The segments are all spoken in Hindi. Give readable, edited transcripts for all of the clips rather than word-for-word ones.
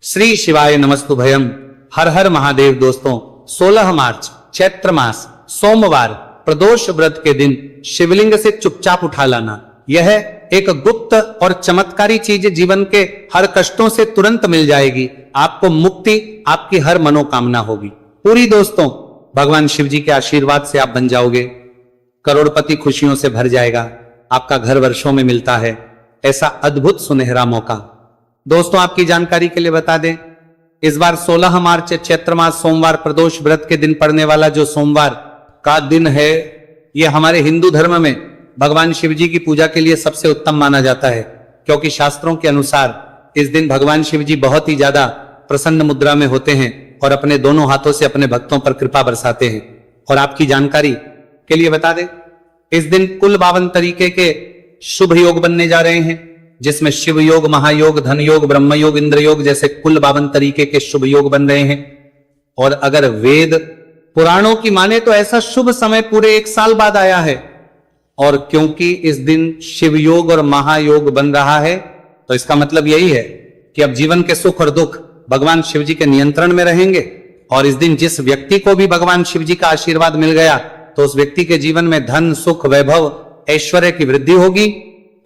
श्री शिवाय नमस्तुभयम। हर हर महादेव। दोस्तों 16 मार्च चैत्र मास सोमवार प्रदोष व्रत के दिन शिवलिंग से चुपचाप उठा लाना, यह एक गुप्त और चमत्कारी चीज जीवन के हर कष्टों से तुरंत मिल जाएगी। आपको मुक्ति, आपकी हर मनोकामना होगी पूरी। दोस्तों भगवान शिव जी के आशीर्वाद से आप बन जाओगे, करोड़पति खुशियों से भर जाएगा। आपका घर वर्षों में मिलता है ऐसा अद्भुत सुनहरा मौका। दोस्तों आपकी जानकारी के लिए बता दें, इस बार 16 मार्च चैत्र मास सोमवार प्रदोष व्रत के दिन पड़ने वाला जो सोमवार का दिन है, यह हमारे हिंदू धर्म में भगवान शिव जी की पूजा के लिए सबसे उत्तम माना जाता है, क्योंकि शास्त्रों के अनुसार इस दिन भगवान शिव जी बहुत ही ज्यादा प्रसन्न मुद्रा में होते हैं और अपने दोनों हाथों से अपने भक्तों पर कृपा बरसाते हैं। और आपकी जानकारी के लिए बता दें, इस दिन कुल 52 तरीके के शुभ योग बनने जा रहे हैं, जिसमें शिव योग, महायोग, धन योग, ब्रह्म योग, इंद्र योग जैसे कुल 52 तरीके के शुभ योग बन रहे हैं। और अगर वेद पुराणों की माने तो ऐसा शुभ समय पूरे 1 साल बाद आया है। और क्योंकि इस दिन शिव योग और महायोग बन रहा है, तो इसका मतलब यही है कि अब जीवन के सुख और दुख भगवान शिव जी के नियंत्रण में रहेंगे। और इस दिन जिस व्यक्ति को भी भगवान शिव जी का आशीर्वाद मिल गया, तो उस व्यक्ति के जीवन में धन, सुख, वैभव, ऐश्वर्य की वृद्धि होगी।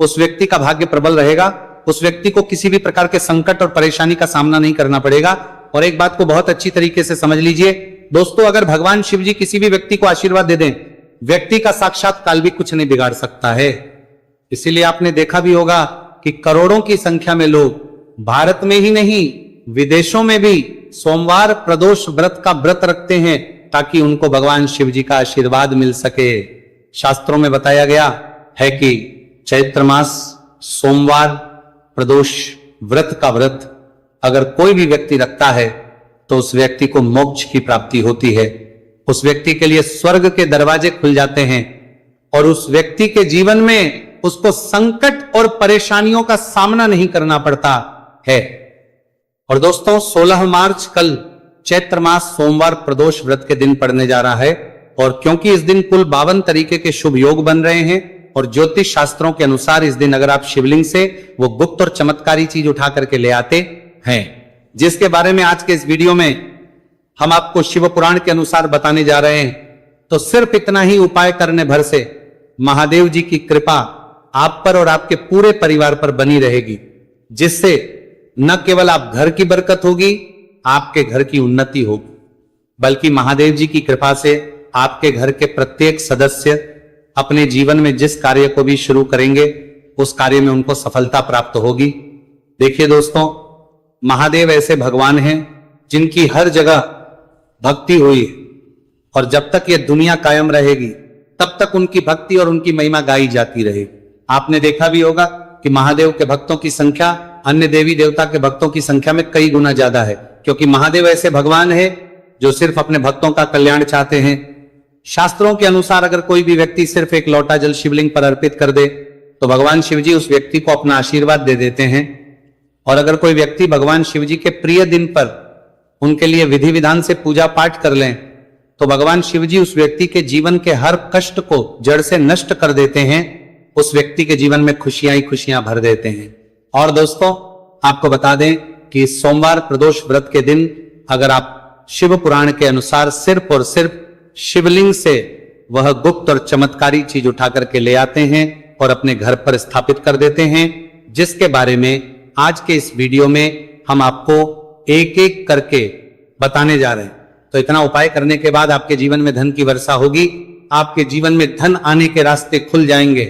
उस व्यक्ति का भाग्य प्रबल रहेगा। उस व्यक्ति को किसी भी प्रकार के संकट और परेशानी का सामना नहीं करना पड़ेगा। और एक बात को बहुत अच्छी तरीके से समझ लीजिए दोस्तों, अगर भगवान शिव जी किसी भी व्यक्ति को आशीर्वाद दे दें, व्यक्ति का साक्षात काल भी कुछ नहीं बिगाड़ सकता है। इसीलिए आपने देखा भी होगा कि करोड़ों की संख्या में लोग भारत में ही नहीं विदेशों में भी सोमवार प्रदोष व्रत का व्रत रखते हैं, ताकि उनको भगवान शिव जी का आशीर्वाद मिल सके। शास्त्रों में बताया गया है कि चैत्र मास सोमवार प्रदोष व्रत का व्रत अगर कोई भी व्यक्ति रखता है, तो उस व्यक्ति को मोक्ष की प्राप्ति होती है। उस व्यक्ति के लिए स्वर्ग के दरवाजे खुल जाते हैं और उस व्यक्ति के जीवन में उसको संकट और परेशानियों का सामना नहीं करना पड़ता है। और दोस्तों 16 मार्च कल चैत्र मास सोमवार प्रदोष व्रत के दिन पड़ने जा रहा है। और क्योंकि इस दिन कुल 52 तरीके के शुभ योग बन रहे हैं, और ज्योतिष शास्त्रों के अनुसार इस दिन अगर आप शिवलिंग से वो गुप्त और चमत्कारी चीज उठा करके ले आते हैं, जिसके बारे में आज के इस वीडियो में हम आपको शिव पुराण के अनुसार बताने जा रहे हैं, तो सिर्फ इतना ही उपाय करने भर से महादेव जी की कृपा आप पर और आपके पूरे परिवार पर बनी रहेगी, जिससे न केवल आप घर की बरकत होगी, आपके घर की उन्नति होगी, बल्कि महादेव जी की कृपा से आपके घर के प्रत्येक सदस्य अपने जीवन में जिस कार्य को भी शुरू करेंगे, उस कार्य में उनको सफलता प्राप्त होगी। देखिए दोस्तों, महादेव ऐसे भगवान हैं जिनकी हर जगह भक्ति हुई है, और जब तक ये दुनिया कायम रहेगी तब तक उनकी भक्ति और उनकी महिमा गाई जाती रहेगी। आपने देखा भी होगा कि महादेव के भक्तों की संख्या अन्य देवी देवता के भक्तों की संख्या में कई गुना ज्यादा है, क्योंकि महादेव ऐसे भगवान है जो सिर्फ अपने भक्तों का कल्याण चाहते हैं। शास्त्रों के अनुसार अगर कोई भी व्यक्ति सिर्फ एक लोटा जल शिवलिंग पर अर्पित कर दे, तो भगवान शिव जी उस व्यक्ति को अपना आशीर्वाद दे देते हैं। और अगर कोई व्यक्ति भगवान शिव जी के प्रिय दिन पर उनके लिए विधि विधान से पूजा पाठ कर लें, तो भगवान शिव जी उस व्यक्ति के जीवन के हर कष्ट को जड़ से नष्ट कर देते हैं। उस व्यक्ति के जीवन में खुशियां ही खुशियां भर देते हैं। और दोस्तों आपको बता दें कि सोमवार प्रदोष व्रत के दिन अगर आप शिव पुराण के अनुसार सिर्फ और सिर्फ शिवलिंग से वह गुप्त और चमत्कारी चीज उठा करके ले आते हैं और अपने घर पर स्थापित कर देते हैं, जिसके बारे में आज के इस वीडियो में हम आपको एक एक करके बताने जा रहे हैं। तो इतना उपाय करने के बाद आपके जीवन में धन की वर्षा होगी, आपके जीवन में धन आने के रास्ते खुल जाएंगे,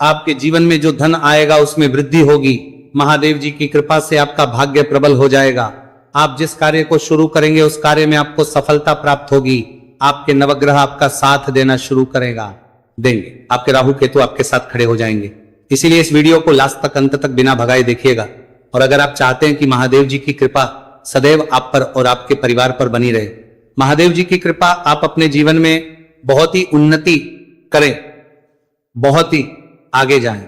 आपके जीवन में जो धन आएगा उसमें वृद्धि होगी। महादेव जी की कृपा से आपका भाग्य प्रबल हो जाएगा। आप जिस कार्य को शुरू करेंगे उस कार्य में आपको सफलता प्राप्त होगी। आपके नवग्रह आपका साथ देना शुरू देंगे। आपके राहु केतु आपके साथ खड़े हो जाएंगे। इसीलिए इस वीडियो को लास्ट तक, अंत तक बिना भगाए देखिएगा। और अगर आप चाहते हैं कि महादेव जी की कृपा सदैव आप पर और आपके परिवार पर बनी रहे, महादेव जी की कृपा आप अपने जीवन में बहुत ही उन्नति करें, बहुत ही आगे जाएं,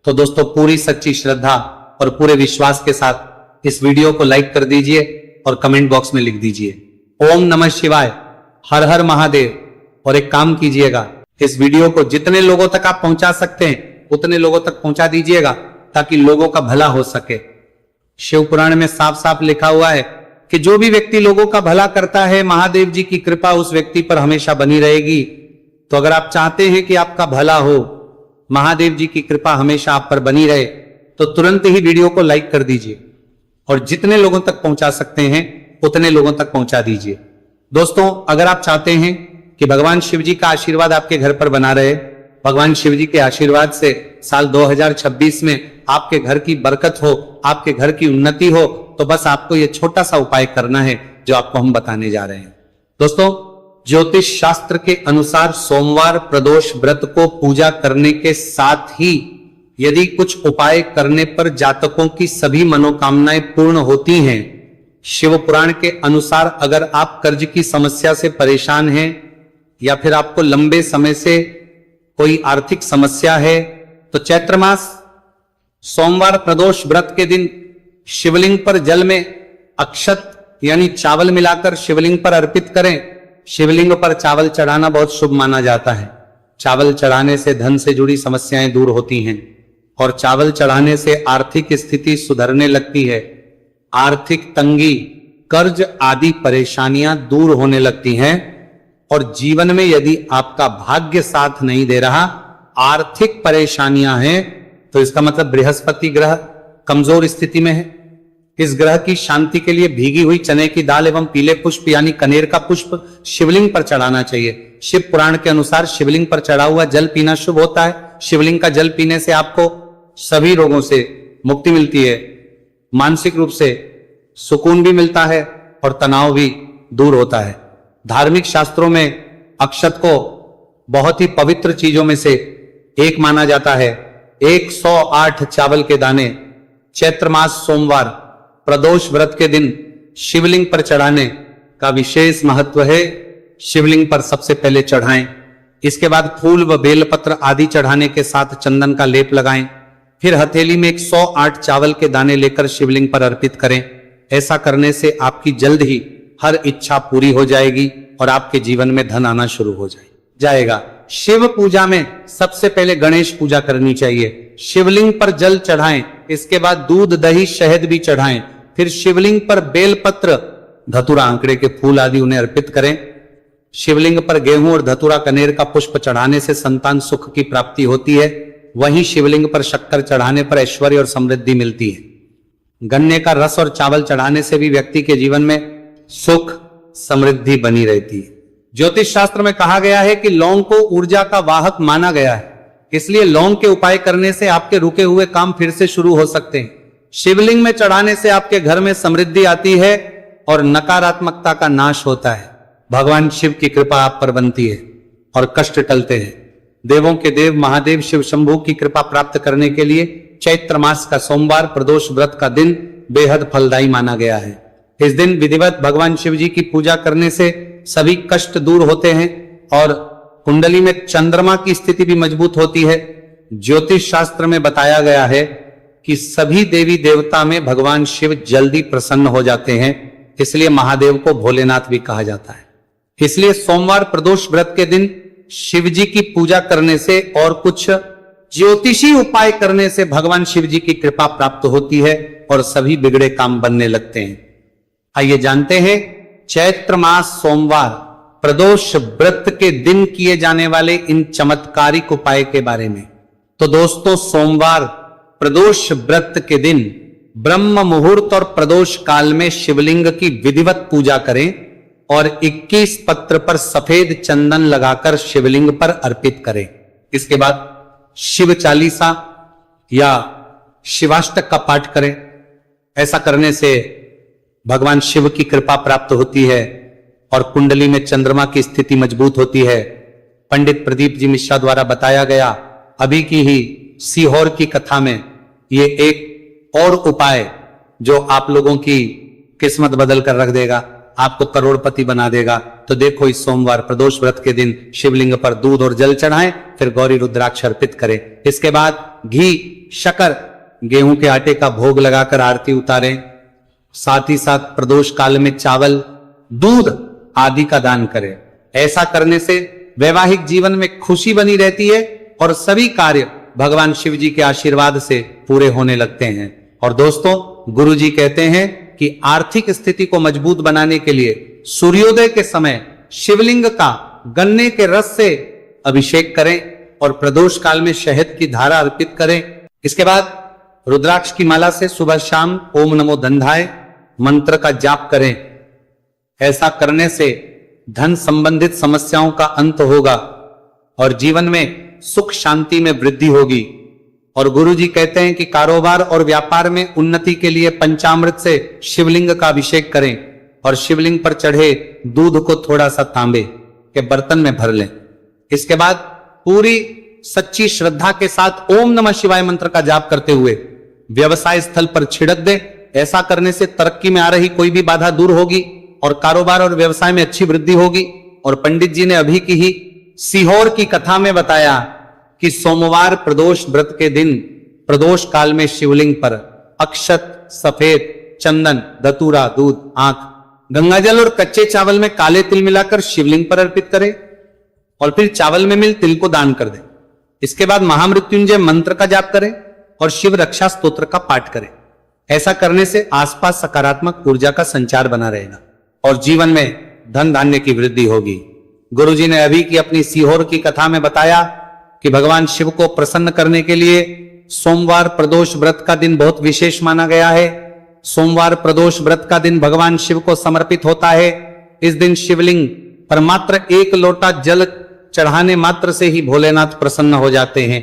तो दोस्तों पूरी सच्ची श्रद्धा और पूरे विश्वास के साथ इस वीडियो को लाइक कर दीजिए और कमेंट बॉक्स में लिख दीजिए ओम नमः शिवाय, हर हर महादेव। और एक काम कीजिएगा, इस वीडियो को जितने लोगों तक आप पहुंचा सकते हैं उतने लोगों तक पहुंचा दीजिएगा, ताकि लोगों का भला हो सके। शिव पुराण में साफ साफ लिखा हुआ है कि जो भी व्यक्ति लोगों का भला करता है, महादेव जी की कृपा उस व्यक्ति पर हमेशा बनी रहेगी। तो अगर आप चाहते हैं कि आपका भला हो, महादेव जी की कृपा हमेशा आप पर बनी रहे, तो तुरंत ही वीडियो को लाइक कर दीजिए और जितने लोगों तक पहुंचा सकते हैं उतने लोगों तक पहुंचा दीजिए। दोस्तों, अगर आप चाहते हैं कि भगवान शिव जी का आशीर्वाद आपके घर पर बना रहे, भगवान शिव जी के आशीर्वाद से साल 2026 में आपके घर की बरकत हो, आपके घर की उन्नति हो, तो बस आपको यह छोटा सा उपाय करना है जो आपको हम बताने जा रहे हैं। दोस्तों, ज्योतिष शास्त्र के अनुसार सोमवार प्रदोष व्रत को पूजा करने के साथ ही यदि कुछ उपाय करने पर जातकों की सभी मनोकामनाएं पूर्ण होती हैं। शिव पुराण के अनुसार अगर आप कर्ज की समस्या से परेशान हैं या फिर आपको लंबे समय से कोई आर्थिक समस्या है, तो चैत्र मास सोमवार प्रदोष व्रत के दिन शिवलिंग पर जल में अक्षत यानी चावल मिलाकर शिवलिंग पर अर्पित करें। शिवलिंग पर चावल चढ़ाना बहुत शुभ माना जाता है। चावल चढ़ाने से धन से जुड़ी समस्याएं दूर होती हैं और चावल चढ़ाने से आर्थिक स्थिति सुधरने लगती है। आर्थिक तंगी, कर्ज आदि परेशानियां दूर होने लगती हैं और जीवन में यदि आपका भाग्य साथ नहीं दे रहा, आर्थिक परेशानियां हैं, तो इसका मतलब बृहस्पति ग्रह कमजोर स्थिति में है। इस ग्रह की शांति के लिए भीगी हुई चने की दाल एवं पीले पुष्प यानी कनेर का पुष्प शिवलिंग पर चढ़ाना चाहिए। शिव पुराण के अनुसार शिवलिंग पर चढ़ा हुआ जल पीना शुभ होता है। शिवलिंग का जल पीने से आपको सभी रोगों से मुक्ति मिलती है, मानसिक रूप से सुकून भी मिलता है और तनाव भी दूर होता है। धार्मिक शास्त्रों में अक्षत को बहुत ही पवित्र चीजों में से एक माना जाता है। 108 चावल के दाने चैत्र मास सोमवार प्रदोष व्रत के दिन शिवलिंग पर चढ़ाने का विशेष महत्व है। शिवलिंग पर सबसे पहले चढ़ाएं, इसके बाद फूल व बेलपत्र आदि चढ़ाने के साथ चंदन का लेप लगाएं, फिर हथेली में 108 चावल के दाने लेकर शिवलिंग पर अर्पित करें। ऐसा करने से आपकी जल्द ही हर इच्छा पूरी हो जाएगी और आपके जीवन में धन आना शुरू हो जाएगा। शिव पूजा में सबसे पहले गणेश पूजा करनी चाहिए। शिवलिंग पर जल चढ़ाएं, इसके बाद दूध दही शहद भी चढ़ाएं, फिर शिवलिंग पर बेलपत्र धतूरा आंकड़े के फूल आदि उन्हें अर्पित करें। शिवलिंग पर गेहूं और धतूरा कनेर का पुष्प चढ़ाने से संतान सुख की प्राप्ति होती है। वहीं शिवलिंग पर शक्कर चढ़ाने पर ऐश्वर्य और समृद्धि मिलती है। गन्ने का रस और चावल चढ़ाने से भी व्यक्ति के जीवन में सुख समृद्धि बनी रहती है। ज्योतिष शास्त्र में कहा गया है कि लौंग को ऊर्जा का वाहक माना गया है, इसलिए लौंग के उपाय करने से आपके रुके हुए काम फिर से शुरू हो सकते हैं। शिवलिंग में चढ़ाने से आपके घर में समृद्धि आती है और नकारात्मकता का नाश होता है। भगवान शिव की कृपा आप पर बनती है और कष्ट टलते हैं। देवों के देव महादेव शिव शंभू की कृपा प्राप्त करने के लिए चैत्र मास का सोमवार प्रदोष व्रत का दिन बेहद फलदायी माना गया है। इस दिन विधिवत भगवान शिव जी की पूजा करने से सभी कष्ट दूर होते हैं और कुंडली में चंद्रमा की स्थिति भी मजबूत होती है। ज्योतिष शास्त्र में बताया गया है कि सभी देवी देवता में भगवान शिव जल्दी प्रसन्न हो जाते हैं, इसलिए महादेव को भोलेनाथ भी कहा जाता है। इसलिए सोमवार प्रदोष व्रत के दिन शिव जी की पूजा करने से और कुछ ज्योतिषी उपाय करने से भगवान शिव जी की कृपा प्राप्त होती है और सभी बिगड़े काम बनने लगते हैं। आइए जानते हैं चैत्र मास सोमवार प्रदोष व्रत के दिन किए जाने वाले इन चमत्कारिक उपाय के बारे में। तो दोस्तों, सोमवार प्रदोष व्रत के दिन ब्रह्म मुहूर्त और प्रदोष काल में शिवलिंग की विधिवत पूजा करें और 21 पत्र पर सफेद चंदन लगाकर शिवलिंग पर अर्पित करें। इसके बाद शिव चालीसा या शिवाष्टक का पाठ करें। ऐसा करने से भगवान शिव की कृपा प्राप्त होती है और कुंडली में चंद्रमा की स्थिति मजबूत होती है। पंडित प्रदीप जी मिश्रा द्वारा बताया गया अभी की ही सीहोर की कथा में ये एक और उपाय जो आप लोगों की किस्मत बदल कर रख देगा, आपको करोड़पति बना देगा। तो देखो, इस सोमवार प्रदोष व्रत के दिन शिवलिंग पर दूध और जल चढ़ाएं, फिर गौरी रुद्राक्ष अर्पित करें। इसके बाद घी, शक्कर, गेहूं के आटे का भोग लगाकर आरती उतारें। साथ ही साथ प्रदोष काल में चावल, दूध आदि का दान करें। ऐसा करने से वैवाहिक जीवन में खुशी बनी रहती है और सभी कार्य भगवान शिव जी के आशीर्वाद से पूरे होने लगते हैं। और दोस्तों, गुरुजी कहते हैं कि आर्थिक स्थिति को मजबूत बनाने के लिए सूर्योदय के समय शिवलिंग का गन्ने के रस से अभिषेक करें और प्रदोष काल में शहद की धारा अर्पित करें। इसके बाद रुद्राक्ष की माला से सुबह शाम ओम नमो धनधाय मंत्र का जाप करें। ऐसा करने से धन संबंधित समस्याओं का अंत होगा और जीवन में सुख शांति में वृद्धि होगी। और गुरुजी कहते हैं कि कारोबार और व्यापार में उन्नति के लिए पंचामृत से शिवलिंग का अभिषेक करें और शिवलिंग पर चढ़े दूध को थोड़ा सा तांबे के बर्तन में भर लें। इसके बाद पूरी सच्ची श्रद्धा के साथ ओम नमः शिवाय मंत्र का जाप करते हुए व्यवसाय स्थल पर छिड़क दें। ऐसा करने से तरक्की में आ रही कोई भी बाधा दूर होगी और कारोबार और व्यवसाय में अच्छी वृद्धि होगी। और पंडित जी ने अभी की ही सीहोर की कथा में बताया कि सोमवार प्रदोष व्रत के दिन प्रदोष काल में शिवलिंग पर अक्षत, सफेद चंदन, धतूरा, दूध, आंख, गंगाजल और कच्चे चावल में काले तिल मिलाकर शिवलिंग पर अर्पित करें और फिर चावल में मिल तिल को दान कर दें। इसके बाद महामृत्युंजय मंत्र का जाप करें और शिव रक्षा स्तोत्र का पाठ करें। ऐसा करने से आसपास सकारात्मक ऊर्जा का संचार बना रहेगा और जीवन में धन धान्य की वृद्धि होगी। गुरुजी ने अभी की अपनी सीहोर की कथा में बताया कि भगवान शिव को प्रसन्न करने के लिए सोमवार प्रदोष व्रत का दिन बहुत विशेष माना गया है। सोमवार प्रदोष व्रत का दिन भगवान शिव को समर्पित होता है। इस दिन शिवलिंग पर मात्र 1 लोटा जल चढ़ाने मात्र से ही भोलेनाथ प्रसन्न हो जाते हैं।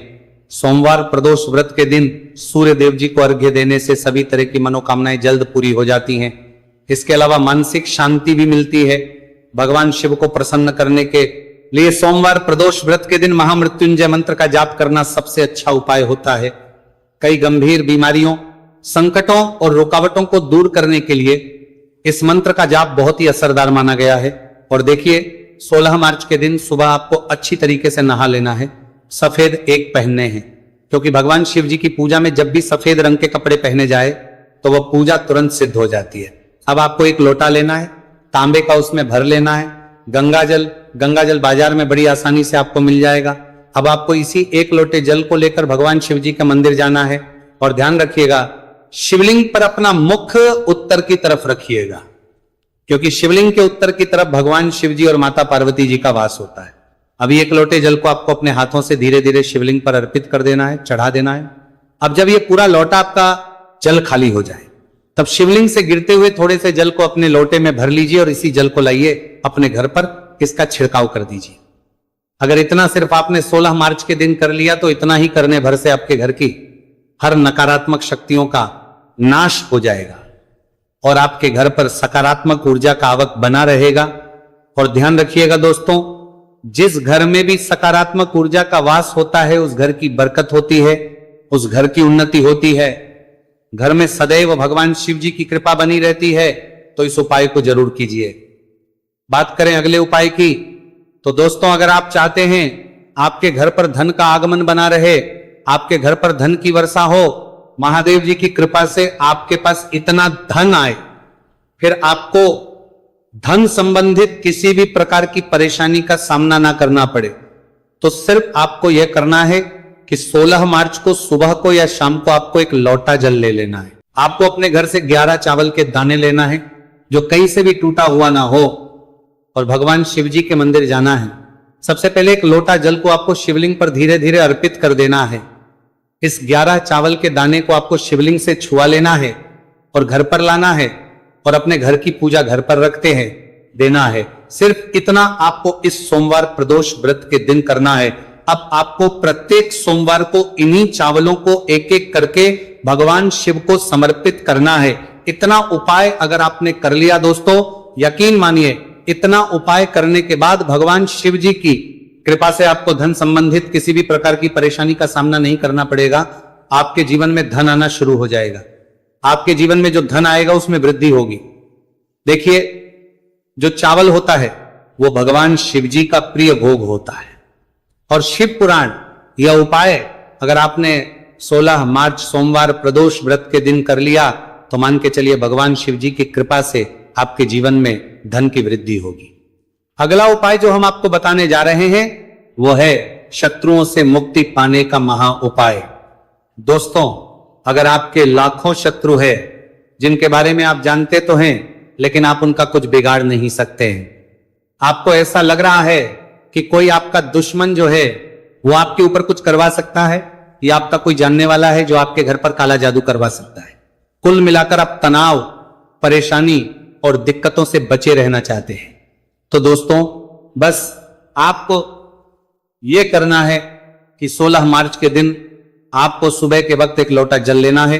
सोमवार प्रदोष व्रत के दिन सूर्य देव जी को अर्घ्य देने से सभी तरह की मनोकामनाएं जल्द पूरी हो जाती हैं। इसके अलावा मानसिक शांति भी मिलती है। भगवान शिव को प्रसन्न करने के लिए सोमवार प्रदोष व्रत के दिन महामृत्युंजय मंत्र का जाप करना सबसे अच्छा उपाय होता है। कई गंभीर बीमारियों, संकटों और रुकावटों को दूर करने के लिए इस मंत्र का जाप बहुत ही असरदार माना गया है। और देखिए, 16 मार्च के दिन सुबह आपको अच्छी तरीके से नहा लेना है, सफेद एक पहनने हैं, क्योंकि भगवान शिव जी की पूजा में जब भी सफेद रंग के कपड़े पहने जाए तो वह पूजा तुरंत सिद्ध हो जाती है। अब आपको एक लोटा लेना है, तांबे का उसमें भर लेना है। गंगाजल बाजार में बड़ी आसानी से आपको मिल जाएगा। अब आपको इसी 1 लोटे जल को लेकर भगवान शिव जी के मंदिर जाना है और ध्यान रखिएगा, शिवलिंग पर अपना मुख उत्तर की तरफ रखिएगा, क्योंकि शिवलिंग के उत्तर की तरफ भगवान शिव जी और माता पार्वती जी का वास होता है। अभी 1 लोटे जल को आपको अपने हाथों से धीरे धीरे शिवलिंग पर अर्पित कर देना है, चढ़ा देना है। अब जब ये पूरा लोटा आपका जल खाली हो जाए, तब शिवलिंग से गिरते हुए थोड़े से जल को अपने लोटे में भर लीजिए और इसी जल को लाइए अपने घर पर, इसका छिड़काव कर दीजिए। अगर इतना सिर्फ आपने 16 मार्च के दिन कर लिया तो इतना ही करने भर से आपके घर की हर नकारात्मक शक्तियों का नाश हो जाएगा और आपके घर पर सकारात्मक ऊर्जा का आवक बना रहेगा। और ध्यान रखिएगा दोस्तों, जिस घर में भी सकारात्मक ऊर्जा का वास होता है उस घर की बरकत होती है, उस घर की उन्नति होती है, घर में सदैव भगवान शिव जी की कृपा बनी रहती है। तो इस उपाय को जरूर कीजिए। बात करें अगले उपाय की, तो दोस्तों, अगर आप चाहते हैं आपके घर पर धन का आगमन बना रहे, आपके घर पर धन की वर्षा हो, महादेव जी की कृपा से आपके पास इतना धन आए, फिर आपको धन संबंधित किसी भी प्रकार की परेशानी का सामना ना करना पड़े, तो सिर्फ आपको यह करना है कि 16 मार्च को सुबह को या शाम को आपको 1 लोटा जल ले लेना है। आपको अपने घर से 11 चावल के दाने लेना है जो कहीं से भी टूटा हुआ ना हो और भगवान शिव जी के मंदिर जाना है। सबसे पहले 1 लोटा जल को आपको शिवलिंग पर धीरे धीरे अर्पित कर देना है। इस 11 चावल के दाने को आपको शिवलिंग से छुआ लेना है और घर पर लाना है और अपने घर की पूजा घर पर रखते हैं देना है। सिर्फ इतना आपको इस सोमवार प्रदोष व्रत के दिन करना है। अब आपको प्रत्येक सोमवार को इन्हीं चावलों को एक एक करके भगवान शिव को समर्पित करना है। इतना उपाय अगर आपने कर लिया दोस्तों, यकीन मानिए, इतना उपाय करने के बाद भगवान शिव जी की कृपा से आपको धन संबंधित किसी भी प्रकार की परेशानी का सामना नहीं करना पड़ेगा। आपके जीवन में धन आना शुरू हो जाएगा। आपके जीवन में जो धन आएगा उसमें वृद्धि होगी। देखिए, जो चावल होता है वो भगवान शिव जी का प्रिय भोग होता है और शिव पुराण यह उपाय अगर आपने 16 मार्च सोमवार प्रदोष व्रत के दिन कर लिया तो मान के चलिए भगवान शिव जी की कृपा से आपके जीवन में धन की वृद्धि होगी। अगला उपाय जो हम आपको बताने जा रहे हैं वो है शत्रुओं से मुक्ति पाने का महा उपाय। दोस्तों, अगर आपके लाखों शत्रु है जिनके बारे में आप जानते तो हैं लेकिन आप उनका कुछ बिगाड़ नहीं सकते हैं, आपको ऐसा लग रहा है कि कोई आपका दुश्मन जो है वो आपके ऊपर कुछ करवा सकता है या आपका कोई जानने वाला है जो आपके घर पर काला जादू करवा सकता है, कुल मिलाकर आप तनाव, परेशानी और दिक्कतों से बचे रहना चाहते हैं, तो दोस्तों बस आपको यह करना है कि 16 मार्च के दिन आपको सुबह के वक्त एक लोटा जल लेना है,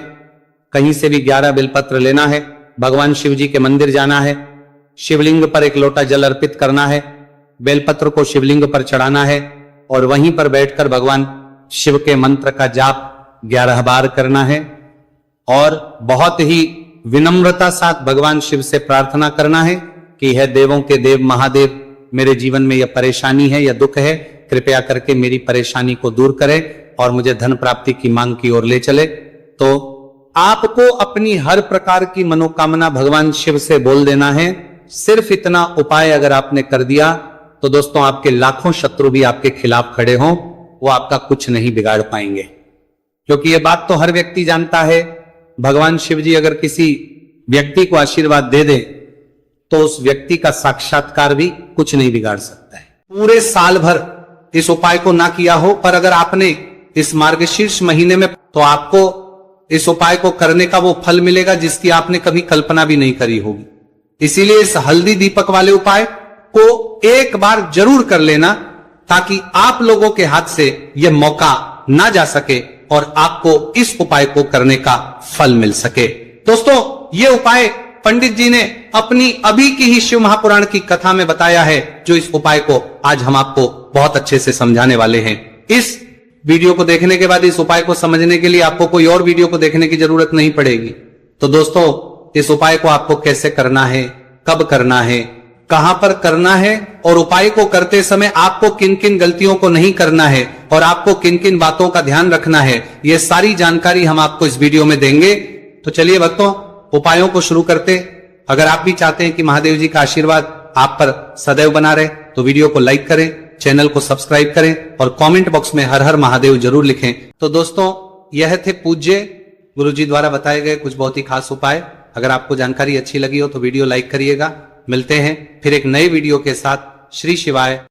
कहीं से भी 11 बेलपत्र लेना है, भगवान शिव जी के मंदिर जाना है, शिवलिंग पर एक लोटा जल अर्पित करना है, बेलपत्र को शिवलिंग पर चढ़ाना है और वहीं पर बैठकर भगवान शिव के मंत्र का जाप 11 बार करना है और बहुत ही विनम्रता साथ भगवान शिव से प्रार्थना करना है कि है देवों के देव महादेव, मेरे जीवन में यह परेशानी है, यह दुख है, कृपया करके मेरी परेशानी को दूर करें और मुझे धन प्राप्ति की मांग की ओर ले चले। तो आपको अपनी हर प्रकार की मनोकामना भगवान शिव से बोल देना है। सिर्फ इतना उपाय अगर आपने कर दिया तो दोस्तों आपके लाखों शत्रु भी आपके खिलाफ खड़े हों, वो आपका कुछ नहीं बिगाड़ पाएंगे, क्योंकि यह बात तो हर व्यक्ति जानता है, भगवान शिव जी अगर किसी व्यक्ति को आशीर्वाद दे दे तो उस व्यक्ति का साक्षात्कार भी कुछ नहीं बिगाड़ सकता है। पूरे साल भर इस उपाय को ना किया हो, पर अगर आपने इस मार्गशीर्ष महीने में, तो आपको इस उपाय को करने का वो फल मिलेगा जिसकी आपने कभी कल्पना भी नहीं करी होगी। इसीलिए इस हल्दी दीपक वाले उपाय को एक बार जरूर कर लेना ताकि आप लोगों के हाथ से यह मौका ना जा सके और आपको इस उपाय को करने का फल मिल सके। दोस्तों ये उपाय पंडित जी ने अपनी अभी की ही शिव महापुराण की कथा में बताया है, जो इस उपाय को आज हम आपको बहुत अच्छे से समझाने वाले हैं। इस वीडियो को देखने के बाद इस उपाय को समझने के लिए आपको कोई और वीडियो को देखने की जरूरत नहीं पड़ेगी। तो दोस्तों इस उपाय को आपको कैसे करना है, कब करना है, कहां पर करना है और उपाय को करते समय आपको किन किन गलतियों को नहीं करना है और आपको किन किन बातों का ध्यान रखना है, यह सारी जानकारी हम आपको इस वीडियो में देंगे। तो चलिए भक्तों उपायों को शुरू करते। अगर आप भी चाहते हैं कि महादेव जी का आशीर्वाद आप पर सदैव बना रहे तो वीडियो को लाइक करें, चैनल को सब्सक्राइब करें और कमेंट बॉक्स में हर हर महादेव जरूर लिखें। तो दोस्तों यह थे पूज्य गुरु जी द्वारा बताए गए कुछ बहुत ही खास उपाय। अगर आपको जानकारी अच्छी लगी हो तो वीडियो लाइक करिएगा। मिलते हैं फिर एक नए वीडियो के साथ। श्री शिवाय।